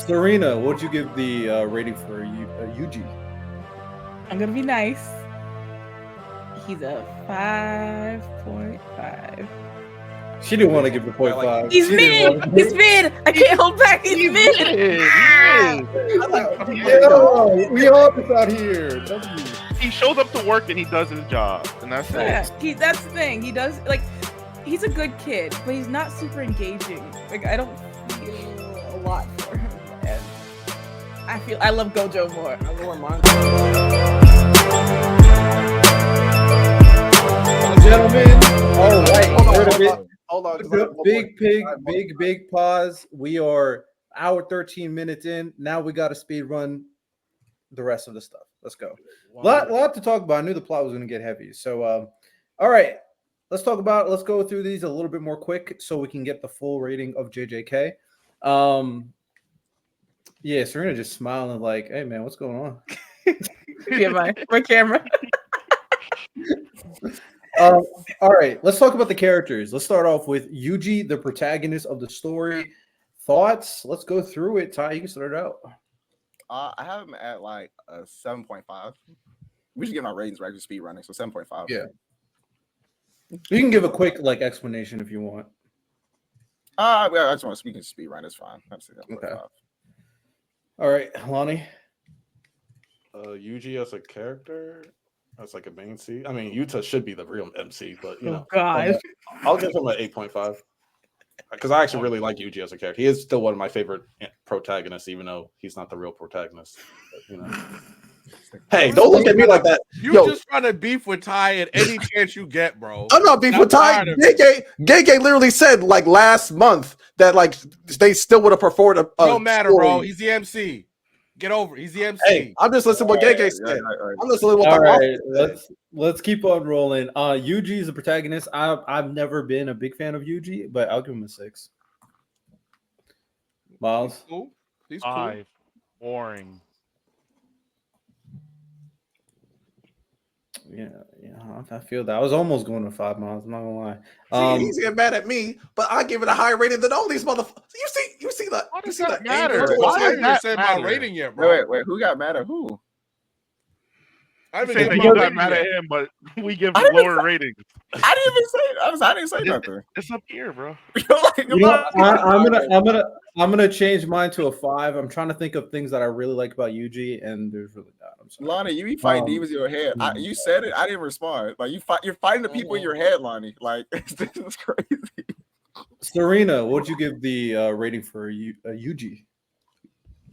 Serena, what'd you give the rating for Yuji? I'm gonna be nice. He's a 5.5. She didn't want to give the 0.5. He's She didn't mid. want He's mid. I can't hold back. He's mid. Ah! We all this out here. W. He shows up to work and he does his job, and that's Yeah, it. that's the thing. He does he's a good kid, but he's not super engaging. Like I don't feel a lot for him, and I love Gojo more. Gentlemen, all right. Hold on. Big pause. We are hour 13 minutes in. Now we got to speed run the rest of the stuff. Let's go. Lot to talk about. I knew the plot was going to get heavy. So, all right. Let's go through these a little bit more quick so we can get the full rating of JJK. Yeah, Serena just smiling like, hey, man, what's going on? Yeah, my camera. All right, let's talk about the characters. Let's start off with Yuji, the protagonist of the story. Thoughts? Let's go through it. Ty, you can start it out. I have him at like a 7.5. We should get our ratings right to speed running, so 7.5. Yeah. You can give a quick explanation if you want. I just want to speak in speed run. It's fine. Okay. All right, Lonnie. Yuji as a character, as like a main C. I mean, Yuta should be the real MC, but you know, God, I'll give him an 8.5 because I actually really like Yuji as a character. He is still one of my favorite protagonists, even though he's not the real protagonist. But, you know. Hey, don't look at me like that. You just trying to beef with Ty at any chance you get, bro. I'm not beef with Ty. Gege literally said like last month that like they still would have preferred a no matter, story. bro. He's the MC. Get over it. He's the MC. Hey, I'm just listening to what Gege said. I'm listening to what all right, let's keep on rolling. Yuji is the protagonist. I've never been a big fan of Yuji, but I'll give him a 6. Miles? He's 5. Boring. Yeah, I feel that. I was almost going to 5 miles. I'm not gonna lie. He's getting mad at me, but I give it a higher rating than all these motherfuckers. You see that? Why does You see that the matter? anger? I Why haven't even said my rating yet, bro. Wait. Who got mad at who? I Saying that you got mad at him, but we give lower ratings. I didn't even say. I didn't say nothing. It's up here, bro. I'm gonna change mine to a 5. I'm trying to think of things that I really like about Yuji, and there's really not. I'm sorry. Lonnie, you be fighting demons in your head. You said it. I didn't respond. Like you're fighting the people in your head, Lonnie. Like this is crazy. Serena, what'd you give the rating for Yuji?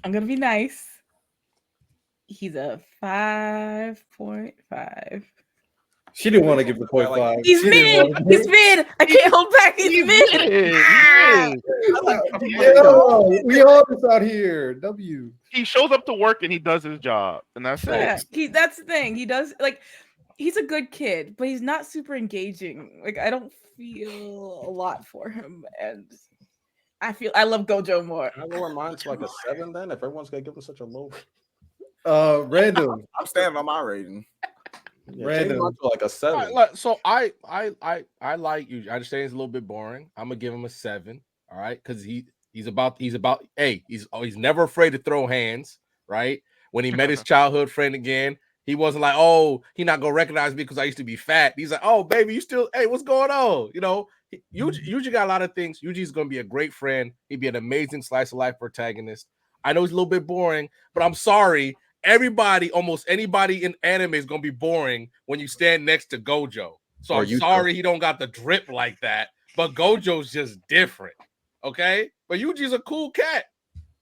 I'm gonna be nice. He's a 5.5. She didn't want to give the 0.5. He's mid. He's mid. I can't hold back. He's mid. We all this out here. W. He shows up to work and he does his job, and that's it. That's the thing. He does he's a good kid, but he's not super engaging. Like I don't feel a lot for him, and I love Gojo more. Can I lower mine to like a 7 then? If everyone's gonna give him such a low. Random. I'm standing on my rating. Yeah, Random. to like a 7. So I like you. I understand it's a little bit boring. I'm gonna give him a 7. All right, because he's never afraid to throw hands. Right, when he met his childhood friend again, he wasn't like, oh, he not gonna recognize me because I used to be fat. He's like, oh, baby, you still, hey, what's going on? You know, Yuji got a lot of things. Yuji's gonna be a great friend. He'd be an amazing slice of life protagonist. I know he's a little bit boring, but I'm sorry. Almost anybody in anime is gonna be boring when you stand next to Gojo. So I'm sorry he don't got the drip like that, but Gojo's just different. Okay, but Yuji's a cool cat.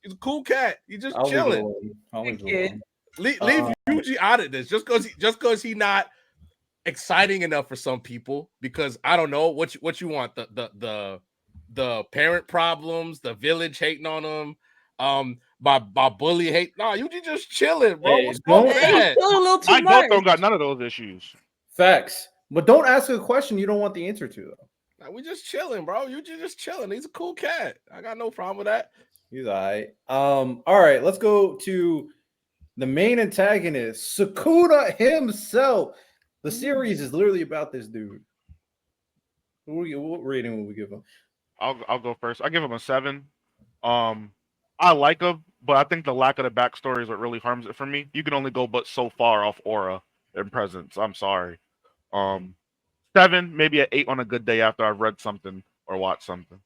He's a cool cat. He's just chilling. Leave Yuji out of this just because he's not exciting enough for some people. Because I don't know what you want, the parent problems, the village hating on him. My bully hate. Nah, you just chilling, bro. Hey, what's going on? I don't got none of those issues. Facts. But don't ask a question you don't want the answer to, though. Nah, we just chilling, bro. You just chilling. He's a cool cat. I got no problem with that. He's all right. All right, let's go to the main antagonist, Sukuna himself. The series is literally about this dude. What rating will we give him? I'll go first. I give him a 7. I like him, but I think the lack of the backstory is what really harms it for me. You can only go but so far off aura and presence. I'm sorry. 7, maybe an 8 on a good day after I've read something or watched something.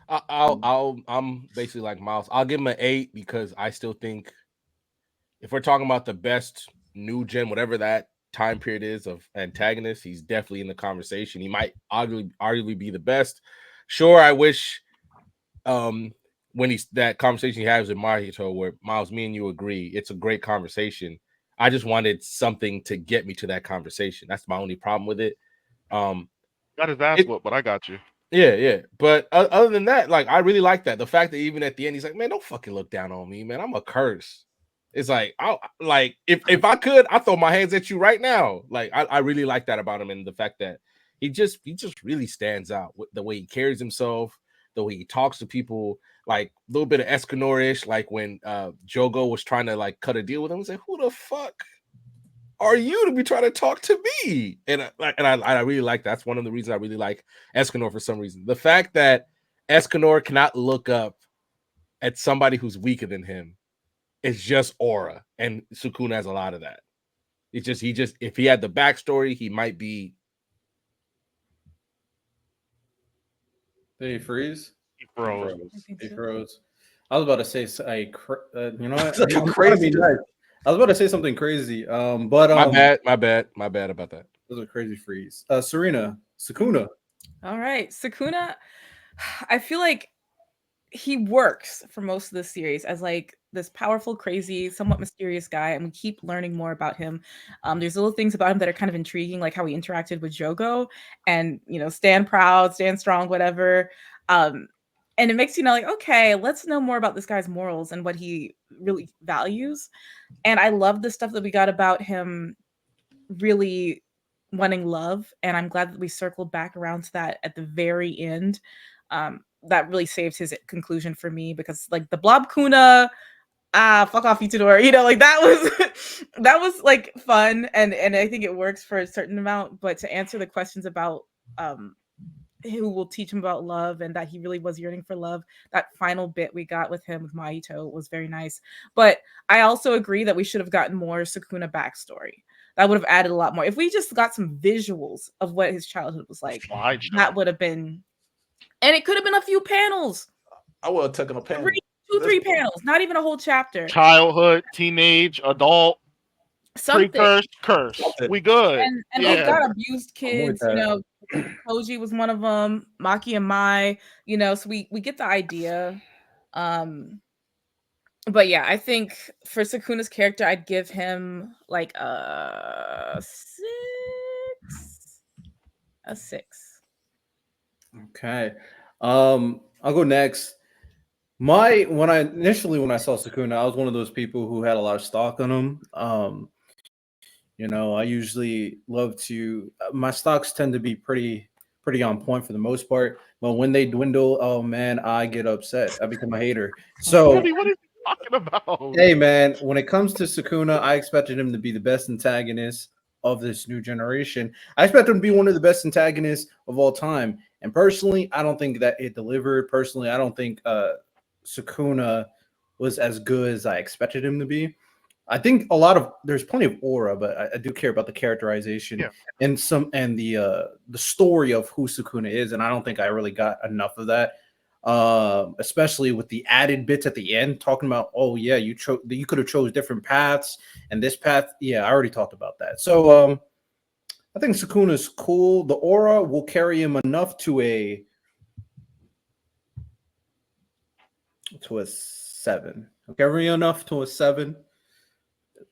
I'm basically like Miles. I'll give him an 8 because I still think if we're talking about the best new gen, whatever that time period is of antagonists, he's definitely in the conversation. He might arguably be the best. Sure, I wish when he's that conversation he has with Mahito, where Miles, me and you agree, it's a great conversation. I just wanted something to get me to that conversation. That's my only problem with it. Got his ass whooped, but I got you. Yeah. But other than that, like I really like that. The fact that even at the end, he's like, man, don't fucking look down on me, man. I'm a curse. It's like, if I could, I'd throw my hands at you right now. Like, I really like that about him, and the fact that he just really stands out with the way he carries himself, the way he talks to people, like a little bit of Escanor-ish, like when Jogo was trying to like cut a deal with him. He's like, who the fuck are you to be trying to talk to me? And I really like that. That's one of the reasons I really like Escanor for some reason. The fact that Escanor cannot look up at somebody who's weaker than him is just aura, and Sukuna has a lot of that. It's just he if he had the backstory, he might be. Did he freeze? He froze. He froze. I was about to say, you know what? Like a I'm trying to crazy- be nice. I was about to say something crazy. But My bad about that. It was a crazy freeze. Sukuna. All right, Sukuna. I feel like he works for most of the series as like this powerful, crazy, somewhat mysterious guy, and we keep learning more about him. There's little things about him that are kind of intriguing, like how he interacted with Jogo, and stand proud, stand strong, whatever. And it makes you know, like, okay, let's know more about this guy's morals and what he really values. And I love the stuff that we got about him really wanting love, and I'm glad that we circled back around to that at the very end. That really saved his conclusion for me, because like the Blob Kuna, fuck off Itadori, like that was that was like fun, and I think it works for a certain amount. But to answer the questions about who will teach him about love, and that he really was yearning for love, that final bit we got with him with Mahito was very nice. But I also agree that we should have gotten more Sukuna backstory. That would have added a lot more. If we just got some visuals of what his childhood was like, that would have been, and it could have been a few panels. I would have taken a panel. 3 panels, not even a whole chapter. Childhood, teenage, adult, Something. curse. We good. And yeah. they've got abused kids, Koji was one of them, Maki and Mai, so we get the idea. But yeah, I think for Sukuna's character, I'd give him like a 6. A 6. Okay. I'll go next. When I saw Sukuna, I was one of those people who had a lot of stock on him. I usually love to my stocks tend to be pretty on point for the most part, but when they dwindle, oh man, I get upset. I become a hater. So what are you talking about? Hey man, when it comes to Sukuna, I expected him to be the best antagonist of this new generation. I expect him to be one of the best antagonists of all time. And personally, I don't think that it delivered. Personally, I don't think Sukuna was as good as I expected him to be. I think there's plenty of aura, but I do care about the characterization and the story of who Sukuna is, and I don't think I really got enough of that. Especially with the added bits at the end, talking about, oh yeah, you could have chose different paths, and this path, yeah, I already talked about that. So I think Sukuna's cool. The aura will carry him enough to a 7. Carry enough to a 7.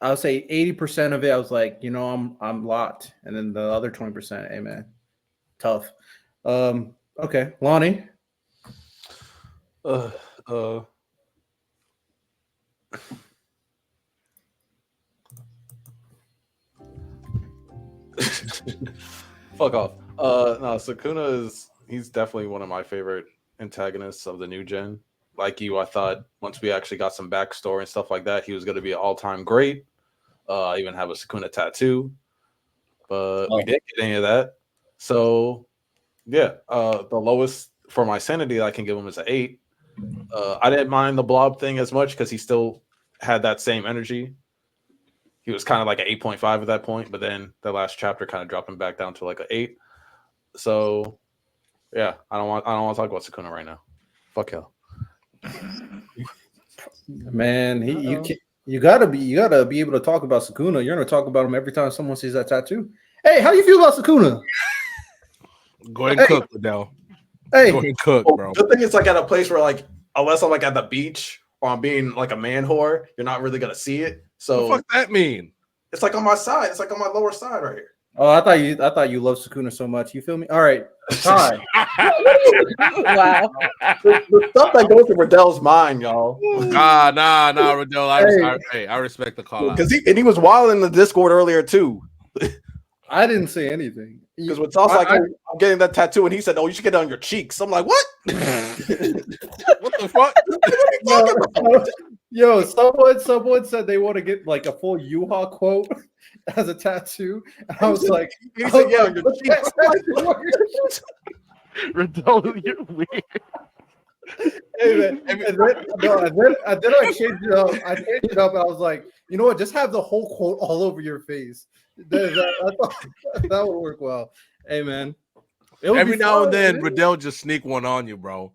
I would say 80% of it, I was like, I'm locked, and then the other 20%, hey man, tough. Okay, Lonnie. Fuck off. No, Sukuna he's definitely one of my favorite antagonists of the new gen. Like you, I thought once we actually got some backstory and stuff like that, he was going to be an all-time great. I even have a Sukuna tattoo, but we didn't get any of that. So yeah, the lowest for my sanity I can give him is an 8 I didn't mind the blob thing as much because he still had that same energy. He was kind of like an 8.5 at that point, but then the last chapter kind of dropped him back down to like an 8. So yeah, I don't want to talk about Sukuna right now. Fuck hell. Man, you gotta be able to talk about Sukuna. You're gonna talk about him every time someone sees that tattoo. Hey, how you feel about Sukuna? Go ahead and cook, Liddell. Hey, Go ahead and cook, bro. The thing is, like, at a place where, like, unless I'm like at the beach or I'm being like a man whore, you're not really gonna see it. So What the fuck that mean? it's like on my side. It's like on my lower side right here. oh, I thought you loved Sukuna so much. You feel me? All right, Ty. Wow. The stuff that goes to Riddell's mind, y'all. Nah, Riddell. I respect the call out. Because he was wild in the Discord earlier too. I didn't say anything. Because when Toss like, oh, I'm getting that tattoo, and he said, "Oh, you should get it on your cheeks." I'm like, "What? What the fuck? Yo, someone said they want to get like a full Yuha quote as a tattoo. And I was like, He said, "Yeah, on your cheeks." Riddell, you're weird. Hey, man. And then I changed it up. I changed it up. And I was like, you know what? Just have the whole quote all over your face. I thought that would work well. Hey, man. Every now and then, Riddell just sneak one on you, bro.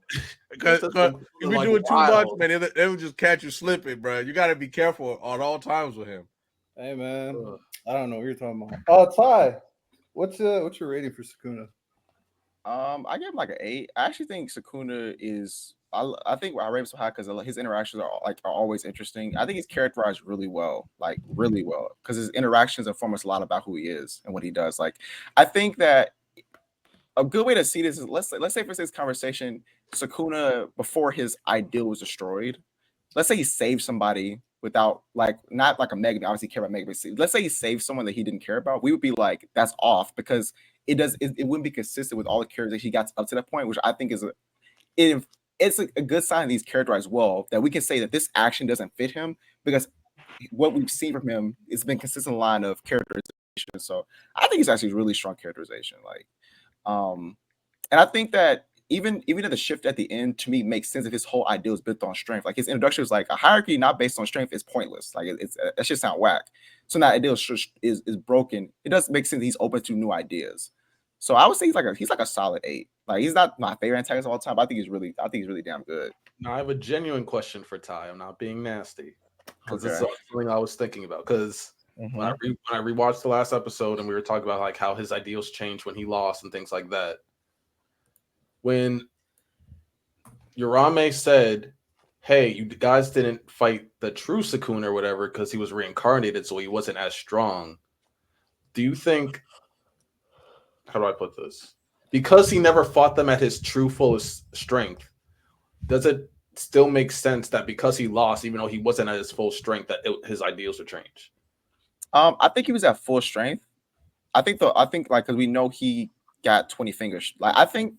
Because if you do it too much, man, they will just catch you slipping, bro. You got to be careful at all times with him. Hey, man. I don't know what you're talking about. Ty, what's your rating for Sukuna? I give him like an 8. I actually think Sukuna is. I think I rate him so high because his interactions are always interesting. I think he's characterized really well, because his interactions inform us a lot about who he is and what he does. Like, I think that a good way to see this is let's say for this conversation, Sukuna before his ideal was destroyed. Let's say he saved somebody without not like a Mega. Obviously, care about Mega. Let's say he saved someone that he didn't care about. We would be like, that's off because it wouldn't be consistent with all the characters that he got up to that point, which I think is it's a good sign that he's characterized well, that we can say that this action doesn't fit him because what we've seen from him has been consistent line of characterization. So I think he's actually really strong characterization. And I think that even at the shift at the end, to me, makes sense if his whole idea is built on strength. Like his introduction was like a hierarchy not based on strength is pointless. Like that should sound whack. So now ideal is broken. It does make sense that he's open to new ideas. So I would say he's like a solid 8. Like he's not my favorite antagonist of all time, but I think he's really damn good. Now I have a genuine question for Ty. I'm not being nasty because this is Okay. something I was thinking about. Because when I rewatched the last episode and we were talking about like how his ideals changed when he lost and things like that. When Urame said, "Hey, you guys didn't fight the true Sukuna or whatever because he was reincarnated, so he wasn't as strong." Do you think? How do I put this? Because he never fought them at his true fullest strength, does it still make sense that because he lost, even though he wasn't at his full strength, that his ideals would change? I think he was at full strength. I think because we know he got 20 fingers. Like I think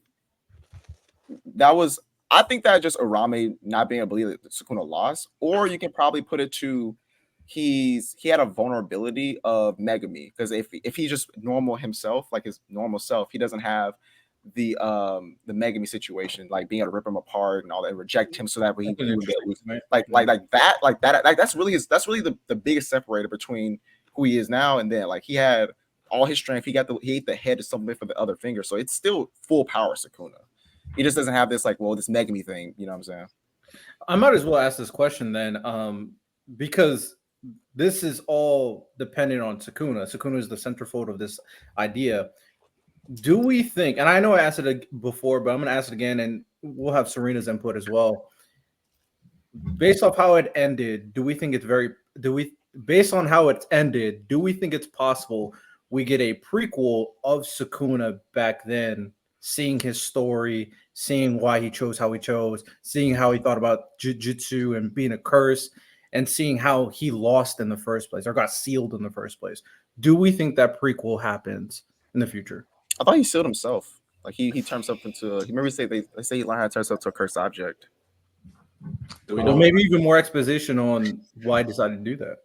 that just Urame not being able to believe that Sukuna lost, or you can probably put it to he had a vulnerability of Megami because if he's just normal himself, like his normal self, he doesn't have the Megami situation, like being able to rip him apart and all that, and reject him so that he would get loose. Like that's really the biggest separator between who he is now and then. Like he had all his strength, he ate the head to something for the other finger, so it's still full power Sukuna. He just doesn't have this this Megami thing, you know what I'm saying? I might as well ask this question then, because this is all dependent on Sukuna. Sukuna is the centerfold of this idea. Do we think, and I know I asked it before, but I'm going to ask it again, and we'll have Serena's input as well. Based off how it ended, based on how it's ended, do we think it's possible we get a prequel of Sukuna back then, seeing his story, seeing why he chose how he chose, seeing how he thought about Jujutsu and being a curse, and seeing how he lost in the first place or got sealed in the first place? Do we think that prequel happens in the future? I thought he sealed himself. Like he turned himself into. Remember, they say he learned how to turn himself to a cursed object. Do we know? Maybe even more exposition on why he decided to do that.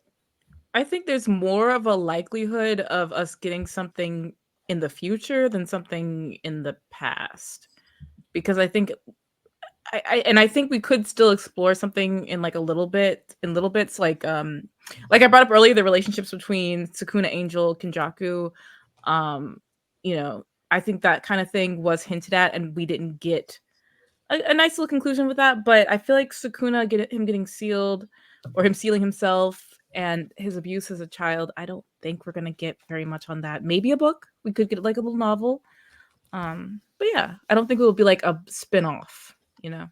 I think there's more of a likelihood of us getting something in the future than something in the past. Because I think I think we could still explore something in like little bits, like I brought up earlier, the relationships between Sukuna, Angel, Kenjaku. You know, I think that kind of thing was hinted at, and we didn't get a nice little conclusion with that. But I feel like Sukuna, him getting sealed, or him sealing himself, and his abuse as a child, I don't think we're gonna get very much on that. Maybe a book. We could get like a little novel. But yeah, I don't think it will be like a spin-off, you know.